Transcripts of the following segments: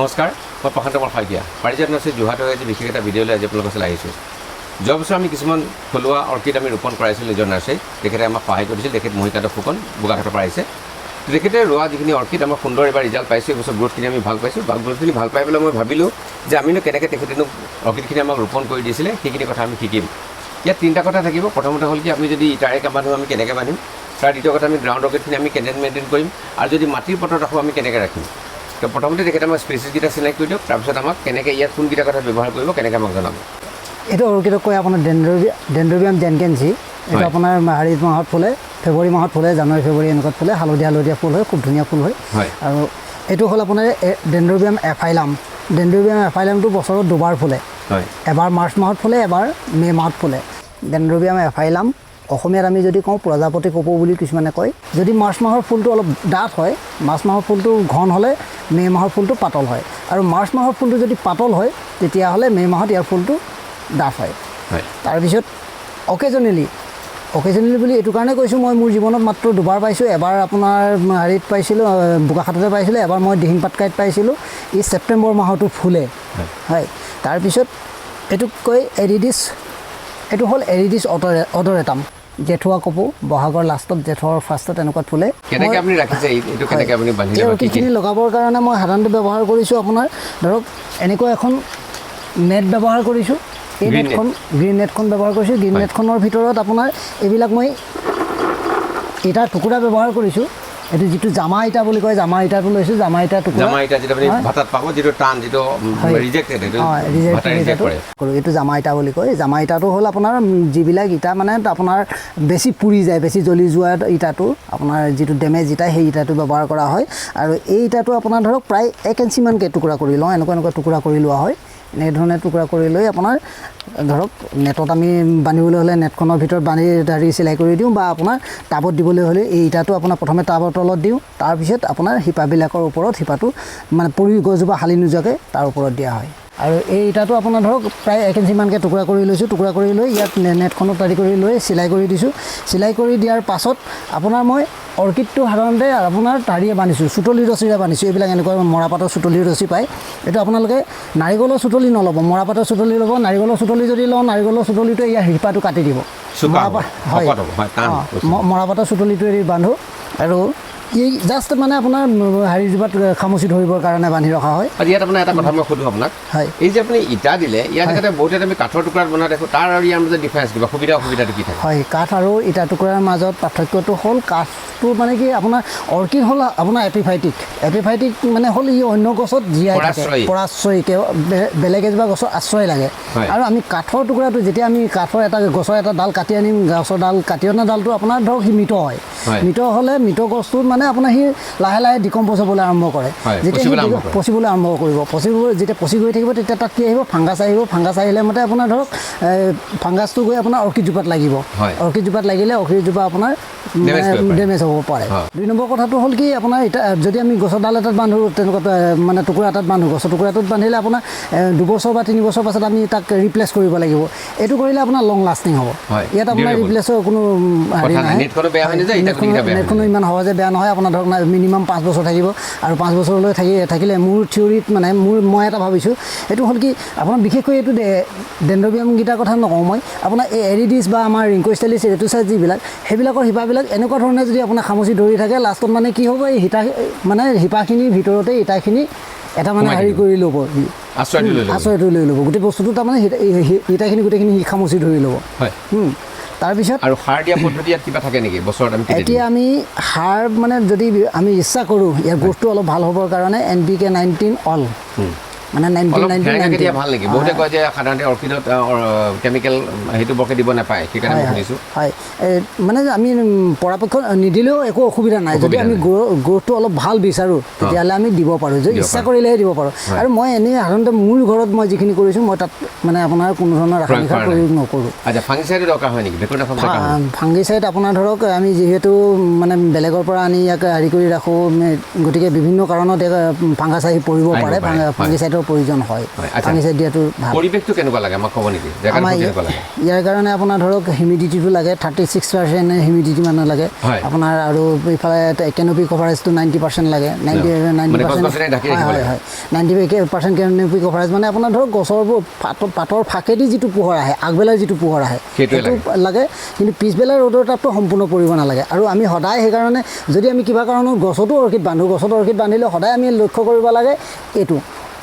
নমস্কাৰ মই প্ৰশান্ত শইকীয়া পাৰিজাত নাৰ্চাৰী যোৰহাটৰ আজি বিশেষ এটা ভিডিঅ' লৈ আজি আপোনালোকৰ ওচৰলৈ আহিছোঁ যোৱা বছৰ আমি কিছুমান থলুৱা অৰ্কিড আমি ৰোপণ কৰাইছিলোঁ নিজৰ নাৰ্চাৰীত তেখেতে আমাক সহায় কৰিছিল তেখেত মহিকান্ত ফুকন বোকাখাটৰ পৰা আহিছে তেখেতে ৰোৱা যিখিনি অৰ্কিড আমাৰ সুন্দৰ এবাৰ ৰিজাল্ট পাইছোঁ এইবছৰ গ্ৰোথখিনি আমি ভাল পাইছোঁ গ্ৰোথখিনি ভাল পাই পেলাই মই ভাবিলোঁ যে আমিনো কেনেকৈ তেখেতেনো অৰ্কিডখিনি আমাক ৰোপণ কৰি দিছিলে সেইখিনি কথা আমি শিকিম ইয়াত তিনিটা কথা থাকিব প্ৰথমতে হ'ল কি আমি যদি ইটাৰে বান্ধো আমি কেনেকৈ বান্ধিম তাৰ দ্বিতীয় কথা আমি গ্ৰাউণ্ড অৰ্কিডখিনি আমি কেনেকৈ মেইনটেইন কৰিম আৰু যদি মাটিৰ পটত ৰাখোঁ আমি কেনেকৈ ৰাখিম তো প্ৰথমতে তেখেতে আমাক স্পেচিছকেইটা চিলেক্ট কৰি দিয়ক তাৰপিছত আমাক কেনেকৈ ইয়াত কোনকেইটা কথা ব্যৱহাৰ কৰিব কেনেকৈ আমাক জনাব এইটো অৰ্কিডক কয় আপোনাৰ ডেণ্ড্ৰবিয়াম জেনকেঞ্চি এইটো আপোনাৰ হেৰি মাহত ফুলে ফেব্ৰুৱাৰী মাহত ফুলে জানুৱাৰী ফেব্ৰুৱাৰী এনেকুৱাত ফুলে হালধীয়া ফুল হয় খুব ধুনীয়া ফুল হয় আৰু এইটো হ'ল আপোনাৰ ডেণ্ড্ৰবিয়াম এফাইলামটো বছৰত দুবাৰ ফুলে এবাৰ মাৰ্চ মাহত ফুলে এবাৰ মে' মাহত ফুলে ডেণ্ড্ৰবিয়াম এফাইলাম অসমীয়াত আমি যদি কওঁ প্ৰজাপতি কপৌ বুলি কিছুমানে কয় যদি মাৰ্চ মাহৰ ফুলটো অলপ ডাঠ হয় মাৰ্চ মাহৰ ফুলটো ঘন হ'লে মে' মাহৰ ফুলটো পাতল হয় আৰু মাৰ্চ মাহৰ ফুলটো যদি পাতল হয় তেতিয়াহ'লে মে' মাহত ইয়াৰ ফুলটো ডাঠ হয় তাৰপিছত অকেজনেলি বুলি এইটো কাৰণে কৈছোঁ মই মোৰ জীৱনত মাত্ৰ দুবাৰ পাইছোঁ এবাৰ আপোনাৰ হেৰিত পাইছিলোঁ বোকাখাটতে পাইছিলোঁ এবাৰ মই দিহিং পাটকাইত পাইছিলোঁ ই ছেপ্টেম্বৰ মাহতো ফুলে হয় তাৰপিছত এইটোক কয় এৰিডিছ এইটো হ'ল এৰিডিছ অডৰেটাম জেঠুৱা কপৌ বহাগৰ লাষ্টত জেঠৰ ফাৰ্ষ্টত এনেকুৱাত ফুলে অৰ্কিডখিনি লগাবৰ কাৰণে মই সাধাৰণতে ব্যৱহাৰ কৰিছোঁ আপোনাৰ ধৰক এনেকুৱা এখন নেট ব্যৱহাৰ কৰিছোঁ এই নেটখন গ্ৰীণ নেটখন ব্যৱহাৰ কৰিছোঁ গ্ৰীণ নেটখনৰ ভিতৰত আপোনাৰ এইবিলাক মই ইটাৰ টুকুৰা ব্যৱহাৰ কৰিছোঁ এইটো যিটো জামা ইটা বুলি কয় জামা ইটাটো লৈছোঁ জামা ইটা টুকুৰা এইটো জামা ইটা বুলি কয় জামা ইটাটো হ'ল আপোনাৰ যিবিলাক ইটা মানে আপোনাৰ বেছি পুৰি যায় বেছি জ্বলি যোৱা ইটাটো আপোনাৰ যিটো ডেমেজ ইটা সেই ইটাটো ব্যৱহাৰ কৰা হয় আৰু এই ইটাটো আপোনাৰ ধৰক প্ৰায় 1 ইঞ্চিমানকৈ টুকুৰা কৰি লওঁ এনেকুৱা টুকুৰা কৰি লোৱা হয় এনেধৰণে টুকুৰা কৰি লৈ আপোনাৰ ধৰক নেটত আমি বান্ধিবলৈ হ'লে নেটখনৰ ভিতৰত বান্ধি ধৰি চিলাই কৰি দিওঁ বা আপোনাৰ টাবত দিবলৈ হ'লে এই ইটাটো আপোনাৰ প্ৰথমে টাবৰ তলত দিওঁ তাৰপিছত আপোনাৰ শিপাবিলাকৰ ওপৰত শিপাটো মানে পৰি গছজোপা হালি নোযোৱাকৈ তাৰ ওপৰত দিয়া হয় আৰু এই ইটাটো আপোনাৰ ধৰক প্ৰায় 1 ইঞ্চিমানকৈ টুকুৰা কৰি লৈছোঁ টুকুৰা কৰি লৈ ইয়াত নেটখনত তৈয়াৰি কৰি লৈ চিলাই কৰি দিছোঁ চিলাই কৰি দিয়াৰ পাছত আপোনাৰ মই অৰ্কিডটো সাধাৰণতে আপোনাৰ তাৰিয়ে বান্ধিছোঁ চুতলি ৰছীৰে বান্ধিছোঁ এইবিলাক এনেকুৱা মৰাপাতৰ চুতলিৰ ৰছী পায় এইটো আপোনালোকে নাৰিকলৰ চুতলি নল'ব মৰাপাতৰ চুতলি ল'ব নাৰিকলৰ চুতলি যদি লওঁ নাৰিকলৰ চুতলিটোৱে ইয়াৰ শিপাটো কাটি দিব হয় মৰাপাতৰ চুতলিটোৱে বান্ধো আৰু এই জাষ্ট মানে আপোনাৰ হেৰিজোপাত খামুচি ধৰিবৰ কাৰণে বান্ধি ৰখা হয় ইয়াত আপোনাৰ এটা কথা মই সোধোঁ আপোনাক হয় এই যে আপুনি ইটা দিলে ইয়াত বহুতে আমি কাঠৰ টুকুৰাত বনোৱা দেখোঁ তাৰ আৰু ইয়াৰ মাজত ডিফাৰেঞ্চ কিবা অসুবিধাটো কি থাকে হয় কাঠ আৰু ইটা টুকুৰাৰ মাজত পাৰ্থক্যটো হ'ল কাঠটো মানে কি আপোনাৰ অৰ্কিড হ'ল আপোনাৰ এপিফাইটিক মানে হ'ল ই অন্য গছত জীয়াই থাকে পৰাশ্ৰয়ী বেলেগ এজোপা গছৰ আশ্ৰয় লাগে আৰু আমি কাঠৰ টুকুৰাটো যেতিয়া আমি কাঠৰ এটা গছৰ এটা ডাল কাটি আনিম গছৰ ডাল কাটি অনা ডালটো আপোনাৰ ধৰক সি মৃত হয় মৃত হ'লে মৃত গছটোত মানে আপোনাৰ সি লাহে ডিকম্প'জ হ'বলৈ আৰম্ভ কৰে যেতিয়া পচিবলৈ আৰম্ভ কৰিব যেতিয়া পচি গৈ থাকিব তেতিয়া তাত কি আহিব ফাংগাছ আহিলে মতে আপোনাৰ ধৰক ফাংগাছটো গৈ আপোনাৰ অৰ্কিডজোপাত লাগিব অৰ্কিডজোপাত লাগিলে অৰ্কিডজোপা আপোনাৰ ডেমেজ হ'ব পাৰে 2 নম্বৰ কথাটো হ'ল কি আপোনাৰ এতিয়া যদি আমি গছৰ ডাল এটাত বান্ধো তেনেকুৱা মানে টুকুৰা এটাত বান্ধো গছৰ টুকুৰাটোত বান্ধিলে আপোনাৰ 2 বছৰ বা 3 বছৰ পাছত আমি তাক ৰিপ্লেচ কৰিব লাগিব এইটো কৰিলে আপোনাৰ লং লাষ্টিং হ'ব ইয়াত আপোনাৰ ৰিপ্লেচৰ কোনো হেৰি নাই নেটখনো ইমান সহজে বেয়া নহয় আপোনাৰ ধৰক মিনিমাম 5 বছৰ থাকিব আৰু 5 বছৰলৈ থাকিলে মোৰ থিয়ৰিত মানে মই এটা ভাবিছোঁ এইটো হ'ল কি আপোনাৰ বিশেষকৈ এইটো ডেণ্ড্ৰবিয়ামকেইটাৰ কথা নকওঁ মই আপোনাৰ এই এৰিডিছ বা আমাৰ ৰিংকোষ্টেলিছ ৰেটুচাইড যিবিলাক সেইবিলাকৰ শিপাবিলাক এনেকুৱা ধৰণে যদি আপোনাৰ খামুচি ধৰি থাকে লাষ্টত মানে কি হ'ব এই মানে শিপাখিনিৰ ভিতৰতে ইটাখিনি এটা মানে হেৰি কৰি ল'ব আশ্ৰয়টো লৈ ল'ব গোটেই বস্তুটো তাৰমানে ইটাখিনি গোটেইখিনি খামুচি ধৰি ল'ব তাৰপিছত আৰু সাৰ দিয়া পদ্ধতি ইয়াত কিবা থাকে নেকি বছৰত এতিয়া আমি সাৰ মানে যদি আমি ইচ্ছা কৰোঁ ইয়াৰ গ্ৰোথটো অলপ ভাল হ'বৰ কাৰণে NPK 19 অল মানে 19 ভাল নেকি বহুতে কয় যে সাধাৰণতে অৰ্কিডত কেমিকেল সেইটো বৰকৈ দিব নাপায় সেইকাৰণে শুনিছোঁ হয় মানে আমি পৰাপক্ষত নিদিলেও একো অসুবিধা নাই যদি আমি গ্ৰোথটো অলপ ভাল বিচাৰোঁ তেতিয়াহ'লে আমি দিব পাৰোঁ যদি ইচ্ছা কৰিলেহে দিব পাৰোঁ আৰু মই এনেই সাধাৰণতে মোৰ ঘৰত মই যিখিনি কৰিছোঁ মই তাত মানে আপোনাৰ কোনো ধৰণৰ ৰাসায়নিক সাৰ প্ৰয়োগ নকৰোঁ আচ্ছা ফাংগিচাইডৰ দৰকাৰ হয় নেকি ফাংগিচাইড আপোনাৰ ধৰক আমি যিহেতু মানে বেলেগৰ পৰা আনি ইয়াক হেৰি কৰি ৰাখোঁ গতিকে বিভিন্ন কাৰণত ফাংগাছ আহি পৰিব পাৰে ফাংগিচাইডৰ ফাৰ্গিচাইডৰ প্ৰয়োজন হয় ফাৰ্গিচাইড দিয়াটো ভাল পৰিৱেশটো কেনেকুৱা লাগে আমাক ক'ব নেকি জেগাটো কেনেকুৱা লাগে ইয়াৰ কাৰণে আপোনাৰ ধৰক হিউমিডিটিটো লাগে 36% হিউমিডিটি মানে লাগে আপোনাৰ আৰু ইফালে কেনপি কভাৰেজটো 90% লাগে 90% হয় 90% কেনপি কভাৰেজ মানে আপোনাৰ ধৰক গছৰ পাতৰ ফাকেদি যিটো পোহৰ আহে আগবেলাৰ যিটো পোহৰ আহে সেইটো লাগে কিন্তু পিছবেলাৰ ৰ'দৰ তাপটো সম্পূৰ্ণ পৰিব নালাগে আৰু আমি সদায় সেইকাৰণে যদি আমি কিবা কাৰণত গছতো অৰ্কিড বান্ধো গছত অৰ্কিড বান্ধিলে সদায় আমি লক্ষ্য কৰিব লাগে এইটো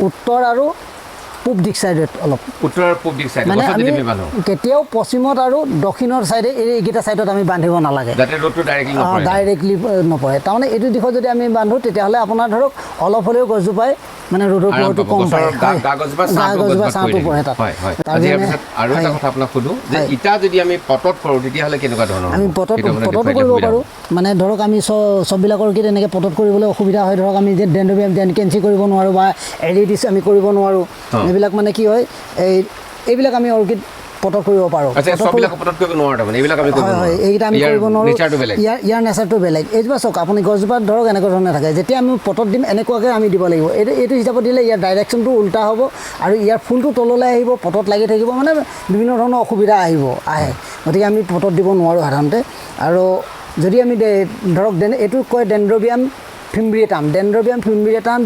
উত্তৰ আৰু পূব দিশ চাইডত অলপ উত্তৰ আৰু পূব দিশ চাইডত মানে আমি কেতিয়াও পশ্চিমত আৰু দক্ষিণৰ চাইডে এইকেইটা চাইডত আমি বান্ধিব নালাগে যাতে ৰ'দটো ডাইৰেক্টলি নপৰে তাৰমানে এইটো দিশত যদি আমি বান্ধো তেতিয়াহ'লে আপোনাৰ ধৰক অলপ হ'লেও গছজোপাই মানে ৰ'দৰ পোহৰটো কম পায় গছজোপা ছাঁটো পৰে তাত আৰু এটা কথা আপোনাক সোধোঁ যে ইটা যদি আমি পটত কৰোঁ তেতিয়াহ'লে কেনেকুৱা ধৰণৰ আমি পটতো কৰিব পাৰোঁ মানে ধৰক আমি চববিলাকৰ অৰ্কিড এনেকৈ পটত কৰিবলৈ অসুবিধা হয় ধৰক আমি যে ডেণ্ড্ৰবিয়াম ডেনকেঞ্চি কৰিব নোৱাৰোঁ বা এৰিডিছ আমি কৰিব নোৱাৰোঁ এইবিলাক মানে কি হয় এইবিলাক আমি অৰ্কিড পটত কৰিব পাৰোঁ এইকেইটা আমি কৰিব নোৱাৰোঁ ইয়াৰ নেচাৰটো বেলেগ এইজোপা চাওক আপুনি গছজোপাত ধৰক এনেকুৱা ধৰণে থাকে যেতিয়া আমি পটত দিম এনেকুৱাকৈ আমি দিব লাগিব এইটো হিচাপত দিলে ইয়াৰ ডাইৰেকশ্যনটো উল্টা হ'ব আৰু ইয়াৰ ফুলটো তললৈ আহিব পটত লাগি থাকিব মানে বিভিন্ন ধৰণৰ অসুবিধা আহে গতিকে আমি পটত দিব নোৱাৰোঁ সাধাৰণতে আৰু যদি আমি ধৰক এইটো কয় ডেণ্ড্ৰবিয়াম ফিম্ব্ৰিয়েটাম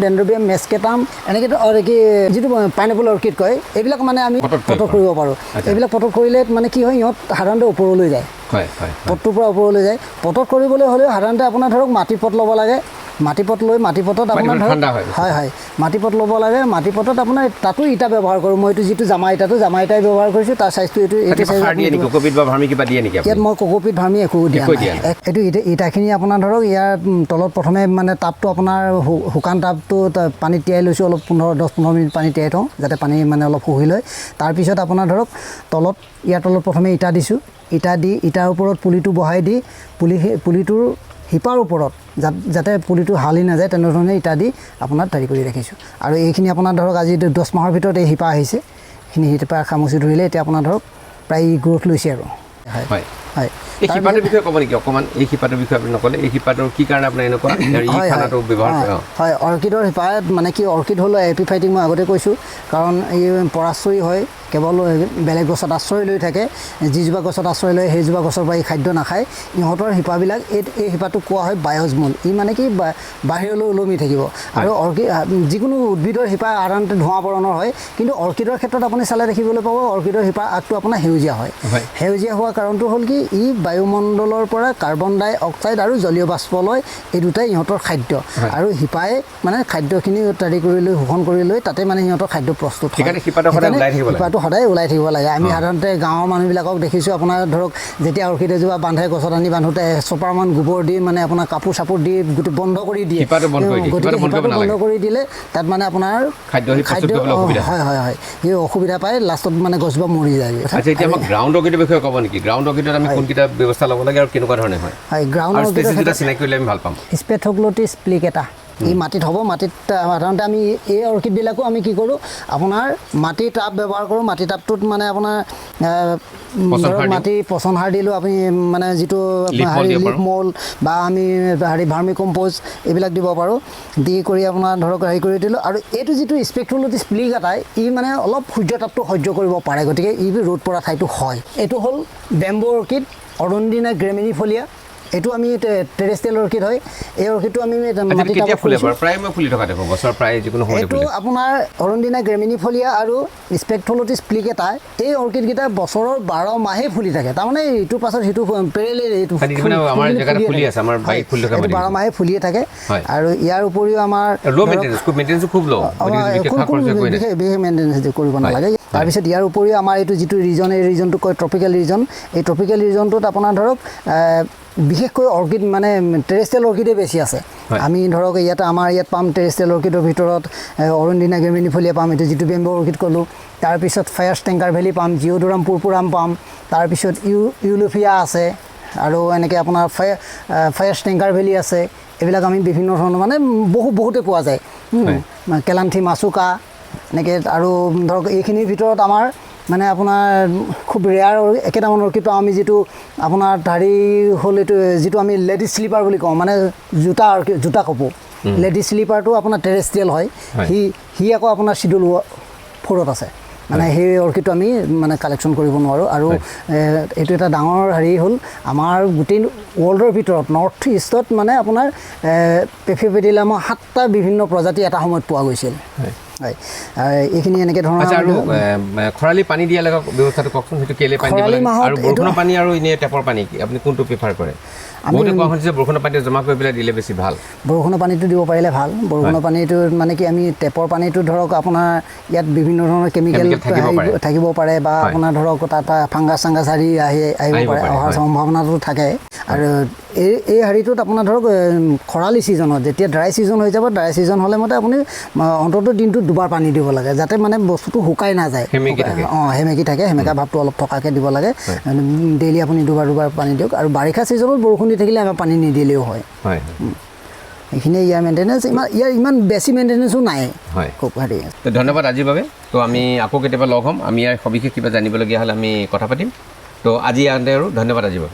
ডেণ্ড্ৰবিয়াম মেস্কেটাম এনেকৈ কি যিটো পাইনএপল অৰ্কিড কয় এইবিলাক মানে আমি পটত কৰিব পাৰোঁ এইবিলাক পটত কৰিলে মানে কি হয় ইহঁত সাধাৰণতে ওপৰলৈ যায় পটটোৰ পৰা ওপৰলৈ যায় পটত কৰিবলৈ হ'লেও সাধাৰণতে আপোনাৰ ধৰক মাটিপট ল'ব লাগে মাটিপট লৈ মাটিপটত আপোনাৰ ধৰক হয় মাটিপট ল'ব লাগে মাটিপটত আপোনাৰ তাতো ইটা ব্যৱহাৰ কৰোঁ মই এইটো যিটো জামা ইটাই ব্যৱহাৰ কৰিছোঁ তাৰ চাইজটো এইটো চাইজ ইয়াত মই কোকোপিট ভাৰ্মি একো দিয়া নাই এইটো ইটাখিনি আপোনাৰ ধৰক ইয়াৰ তলত প্ৰথমে মানে টাবটো আপোনাৰ শুকান টাবটো পানীত তিয়াই লৈছোঁ অলপ 10-15 মিনিট পানী তিয়াই থওঁ যাতে পানী মানে অলপ শুহি লয় তাৰপিছত আপোনাৰ ধৰক ইয়াৰ তলত প্ৰথমে ইটা দিছোঁ ইটা দি ইটাৰ ওপৰত পুলিটো বহাই দি পুলিটোৰ শিপাৰ ওপৰত যাতে পুলিটো হালি নাযায় তেনেধৰণে ইটা দি আপোনাৰ তৈয়াৰি কৰি ৰাখিছোঁ আৰু এইখিনি আপোনাৰ ধৰক আজি 10 মাহৰ ভিতৰত এই শিপা আহিছে এইখিনি শিপা খামুচি ধৰিলে এতিয়া আপোনাৰ ধৰক প্ৰায় গ্ৰ'থ লৈছে আৰু হয় এই শিপাটোৰ বিষয়ে ক'ব নেকি অকণমান এই শিপাটোৰ বিষয়ে আপুনি নক'লে এই শিপাটোৰ কি কাৰণে আপোনাৰ এনেকুৱা ব্যৱহাৰ কৰে হয় অৰ্কিডৰ শিপাত মানে কি অৰ্কিড হ'ল এপিফাইটিক মই আগতে কৈছোঁ কাৰণ এই পৰাশ্ৰয়ী হয় কেৱল বেলেগ গছত আশ্ৰয় লৈ থাকে যিজোপা গছত আশ্ৰয় লয় সেইজোপা গছৰ পৰা খাদ্য নাখায় ইহঁতৰ শিপাবিলাক এই শিপাটোক কোৱা হয় বায়'জমল ই মানে কি বাহিৰলৈ ওলমি থাকিব আৰু অৰ্কিড যিকোনো উদ্ভিদৰ শিপা সাধাৰণতে ধোঁৱা বৰণৰ হয় কিন্তু অৰ্কিডৰ ক্ষেত্ৰত আপুনি চালে দেখিবলৈ পাব অৰ্কিডৰ শিপাৰ আগটো আপোনাৰ সেউজীয়া হয় সেউজীয়া হোৱাৰ কাৰণটো হ'ল কি ই বায়ুমণ্ডলৰ পৰা কাৰ্বন ডাই অক্সাইড আৰু জলীয় বাষ্প লয় এই দুটাই ইহঁতৰ খাদ্য আৰু শিপাই মানে খাদ্যখিনি তৈয়াৰি কৰি লৈ শোষণ কৰি লৈ তাতে মানে সিহঁতৰ খাদ্য প্ৰস্তুত হয় শিপাটো সদায় ওলাই থাকিব লাগে আমি সাধাৰণতে গাঁৱৰ মানুহবিলাকক দেখিছোঁ আপোনাৰ ধৰক যেতিয়া অৰ্কিড এজোপা বান্ধে গছত আনি বান্ধোতে চপাৰমান গোবৰ দি মানে আপোনাৰ কাপোৰ চাপোৰ দি গোটেই বন্ধ কৰি দিয়ে গতিকে শিপাটো বন্ধ কৰি দিলে তাত মানে আপোনাৰ খাদ্য হয় এই অসুবিধা পায় লাষ্টত মানে গছজোপা মৰি যায় এতিয়া আমাক গ্ৰাউণ্ড অৰ্কিডৰ বিষয়ে ক'ব নেকি গ্ৰাউণ্ড অৰ্কিডত আমি কোনকেইটা ব্যৱস্থা ল'ব লাগে আৰু কেনেকুৱা ধৰণে হয় গ্ৰাউণ্ড অৰ্কিডৰ চিনাকি কৰিলে আমি ভাল পাম স্পেথোগ্লটিছ প্লিকেটা এই মাটিত হ'ব মাটিত সাধাৰণতে আমি এই অৰ্কিডবিলাকো আমি কি কৰোঁ আপোনাৰ মাটি টাব ব্যৱহাৰ কৰোঁ মাটি টাবটোত মানে আপোনাৰ মাটি পচন সাৰ দিলোঁ আপুনি মানে যিটো লিফ মল বা আমি ভাৰ্মি কম্প'জ এইবিলাক দিব পাৰোঁ দি কৰি আপোনাৰ ধৰক কৰি দিলোঁ আৰু এইটো যিটো স্পেক্ট্ৰোলটিছ প্লিকেটা ই মানে অলপ সূৰ্য তাপটো সহ্য কৰিব পাৰে গতিকে ই ৰ'দ পৰা ঠাইটো হয় এইটো হ'ল বেম্বো অৰ্কিড অৰণ্ডিনা গ্ৰেমিনিফলিয়া এইটো আমি টেৰেষ্ট্ৰিয়েল অৰ্কিড হয় এই অৰ্কিডটো আমি এইটো আপোনাৰ অৰণ্ডিনা গ্ৰেমিনিফলিয়া আৰু স্পেক্ট্ৰোলটিছ প্লিকেটা এই অৰ্কিডকেইটা বছৰৰ 12 মাহেই ফুলি থাকে তাৰমানে ইটোৰ পাছত সিটো পেৰেলেল এইটো 12 মাহে ফুলিয়ে থাকে আৰু ইয়াৰ উপৰিও আমাৰ বিশেষ মেইনটেনেঞ্চ কৰিব নালাগে তাৰপিছত ইয়াৰ উপৰিও আমাৰ এইটো যিটো ৰিজন এই ৰিজনটো কয় ট্ৰপিকেল ৰিজন এই ট্ৰপিকেল ৰিজনটোত আপোনাৰ ধৰক বিশেষকৈ অৰ্কিড মানে টেৰেষ্ট্ৰিয়েল অৰ্কিডে বেছি আছে আমি ধৰক আমাৰ ইয়াত পাম টেৰেষ্ট্ৰিয়েল অৰ্কিডৰ ভিতৰত অৰণ্ডিনা গ্ৰেমিনিফলিয়া পাম এইটো যিটো বেম্বো অৰ্কিড ক'লোঁ তাৰপিছত ফায়াৰ ষ্টেংকাৰ ভেলি পাম জিঅ'ডোৰাম পুৰপুৰাম পাম তাৰপিছত ইউলোফিয়া আছে আৰু এনেকৈ আপোনাৰ ফায়াৰ ষ্টেংকাৰ ভেলি আছে এইবিলাক আমি বিভিন্ন ধৰণৰ মানে বহুতে পোৱা যায় কেলান্থি মাছুকা এনেকৈ আৰু ধৰক এইখিনিৰ ভিতৰত আমাৰ মানে আপোনাৰ খুব ৰেয়াৰ একেটামান অৰ্কিড পাওঁ আমি যিটো আপোনাৰ হ'ল এইটো যিটো আমি লেডিজ শ্লিপাৰ বুলি কওঁ মানে জোতা কাপোৰ লেডি স্লিপাৰটো আপোনাৰ টেৰেষ্ট্ৰিয়েল হয় সি আকৌ আপোনাৰ শিডিউল 4ত আছে মানে সেই অৰ্কিডটো আমি মানে কালেকশ্যন কৰিব নোৱাৰোঁ আৰু এইটো এটা ডাঙৰ হেৰি হ'ল আমাৰ গোটেই ৱৰ্ল্ডৰ ভিতৰত নৰ্থ ইষ্টত মানে আপোনাৰ পেফিপেডিলামৰ 7টা বিভিন্ন প্ৰজাতি এটা সময়ত পোৱা গৈছিল হয় এইখিনি এনেকৈ ধৰণৰ আৰু খৰালি পানী দিয়া লগা ব্যৱস্থাটো কওকচোন সেইটো কেলে পানী দিব লাগে আৰু বৰষুণৰ পানী আৰু এনে টেপৰ পানী কি আপুনি কোনটো প্ৰিফাৰ কৰে বহুতে কোৱা হৈছে বৰষুণৰ পানী জমা কৰি পেলাই দিলে বেছি ভাল বৰষুণৰ পানীটো দিব পাৰিলে ভাল বৰষুণৰ পানীটো মানে কি আমি টেপৰ পানীটো ধৰক আপোনাৰ ইয়াত বিভিন্ন ধৰণৰ কেমিকেল থাকিব পাৰে বা আপোনাৰ ধৰক তাত ফাংগাছ চাংগাছ আহিব পাৰে অহাৰ সম্ভাৱনাটো থাকে আৰু এই হেৰিটোত আপোনাৰ ধৰক খৰালি ছিজনত যেতিয়া ড্ৰাই ছিজন হৈ যাব ড্ৰাই ছিজন হ'লে মতে আপুনি অন্ততঃ দিনটোত দুবাৰ পানী দিব লাগে যাতে মানে বস্তুটো শুকাই নাযায় সেমেকি থাকে সেমেকা ভাৱটো অলপ থকাকৈ দিব লাগে ডেইলি আপুনি দুবাৰ পানী দিয়ক আৰু বাৰিষা ছিজনত বৰষুণ দি থাকিলে আমাৰ পানী নিদিলেও হয় এইখিনিয়ে ইয়াৰ মেইনটেনেঞ্চ ইমান বেছি মেইনটেনেঞ্চো নাই খুব হেৰি ধন্যবাদ আজিৰ বাবে তো আমি আকৌ কেতিয়াবা লগ হ'ম আমি ইয়াৰ সবিশেষ কিবা জানিবলগীয়া হ'লে আমি কথা পাতিম তো আজি ইয়াতে আৰু ধন্যবাদ আজিৰ বাবে